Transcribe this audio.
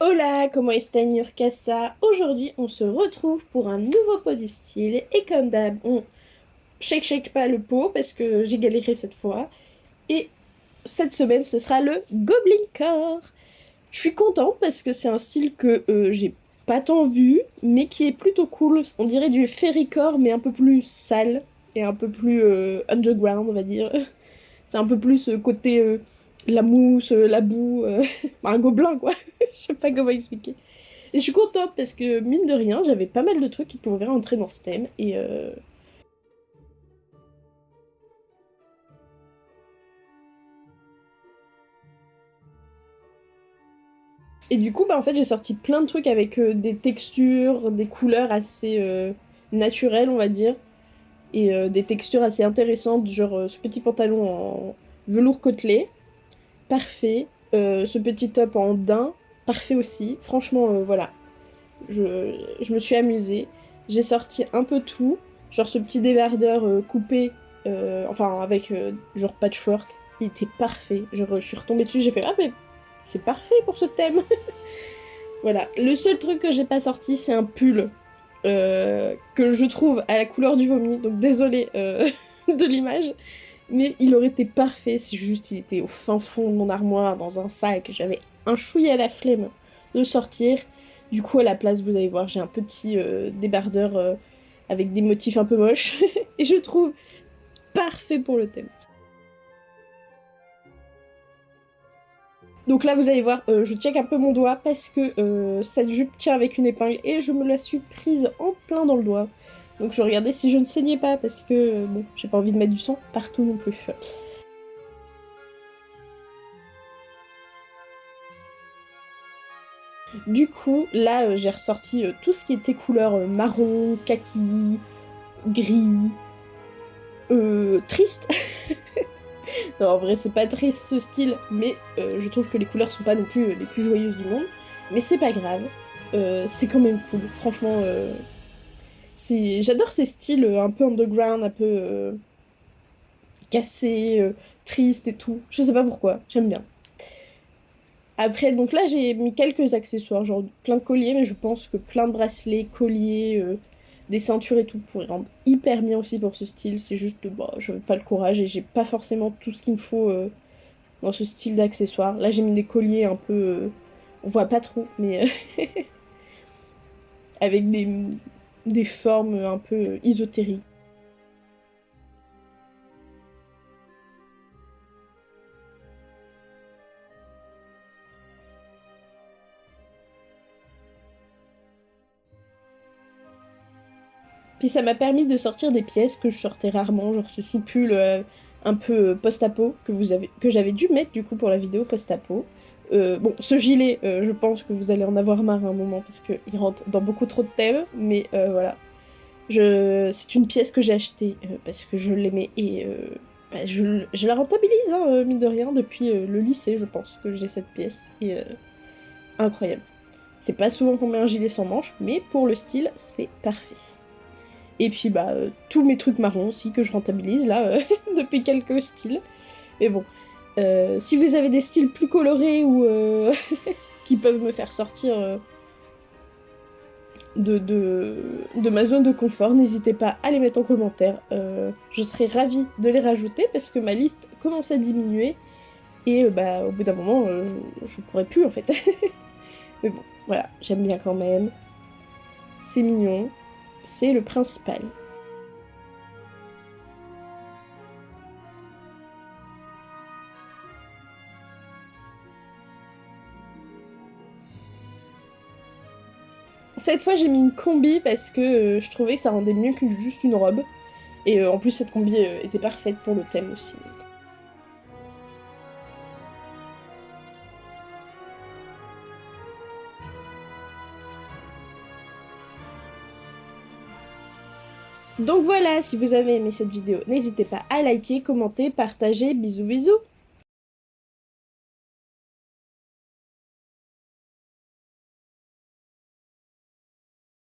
Hola, comment está Nurkasa? Aujourd'hui, on se retrouve pour un nouveau pot de style et comme d'hab, on shake pas le pot parce que j'ai galéré cette fois. Et cette semaine, ce sera le Goblin Core. Je suis contente parce que c'est un style que j'ai pas tant vu, mais qui est plutôt cool. On dirait du Fairycore, mais un peu plus sale et un peu plus underground, on va dire. C'est un peu plus côté la mousse, la boue, un gobelin quoi. Je sais pas comment expliquer. Et je suis contente parce que, mine de rien, j'avais pas mal de trucs qui pouvaient rentrer dans ce thème. Et du coup, bah, en fait, j'ai sorti plein de trucs avec des textures, des couleurs assez naturelles, on va dire. Et des textures assez intéressantes, genre ce petit pantalon en velours côtelé, parfait. Ce petit top en daim, parfait aussi. Franchement, voilà. Je me suis amusée. J'ai sorti un peu tout. Genre ce petit débardeur coupé, enfin avec genre patchwork. Il était parfait. Genre, je suis retombée dessus, j'ai fait ah mais c'est parfait pour ce thème. Voilà. Le seul truc que j'ai pas sorti, c'est un pull que je trouve à la couleur du vomi. Donc désolée de l'image. Mais il aurait été parfait. C'est juste, il était au fin fond de mon armoire, dans un sac. J'avais un chouïa à la flemme de sortir. Du coup, à la place, vous allez voir, j'ai un petit débardeur avec des motifs un peu moches. Et je trouve parfait pour le thème. Donc là, vous allez voir, je check un peu mon doigt parce que cette jupe tient avec une épingle et je me la suis prise en plein dans le doigt. Donc je regardais si je ne saignais pas parce que, bon, j'ai pas envie de mettre du sang partout non plus. Du coup, là, j'ai ressorti tout ce qui était couleur marron, kaki, gris, triste. Non, en vrai, c'est pas triste ce style, mais je trouve que les couleurs sont pas non plus les plus joyeuses du monde. Mais c'est pas grave, c'est quand même cool. Franchement, j'adore ces styles un peu underground, un peu cassés, tristes et tout. Je sais pas pourquoi, j'aime bien. Après, donc là, j'ai mis quelques accessoires, genre plein de colliers, mais je pense que plein de bracelets, colliers, des ceintures et tout pourraient rendre hyper bien aussi pour ce style. C'est juste que bah, je n'avais pas le courage et j'ai pas forcément tout ce qu'il me faut dans ce style d'accessoires. Là, j'ai mis des colliers un peu. On voit pas trop, mais avec des formes un peu ésotériques. Puis ça m'a permis de sortir des pièces que je sortais rarement, genre ce soupule un peu post-apo que j'avais dû mettre du coup pour la vidéo post-apo. Bon, ce gilet, je pense que vous allez en avoir marre à un moment parce qu'il rentre dans beaucoup trop de thèmes, mais voilà. C'est une pièce que j'ai achetée parce que je l'aimais et bah, je la rentabilise, hein, mine de rien, depuis le lycée, je pense que j'ai cette pièce. Et incroyable. C'est pas souvent qu'on met un gilet sans manches, mais pour le style, c'est parfait. Et puis bah tous mes trucs marrons aussi que je rentabilise là depuis quelques styles. Mais bon, si vous avez des styles plus colorés ou qui peuvent me faire sortir de ma zone de confort, n'hésitez pas à les mettre en commentaire. Je serais ravie de les rajouter parce que ma liste commence à diminuer et bah au bout d'un moment je pourrais plus en fait. Mais bon, voilà, j'aime bien quand même. C'est mignon, c'est le principal. Cette fois, j'ai mis une combi parce que je trouvais que ça rendait mieux que juste une robe. Et en plus, cette combi était parfaite pour le thème aussi. Donc voilà, si vous avez aimé cette vidéo, n'hésitez pas à liker, commenter, partager. Bisous bisous!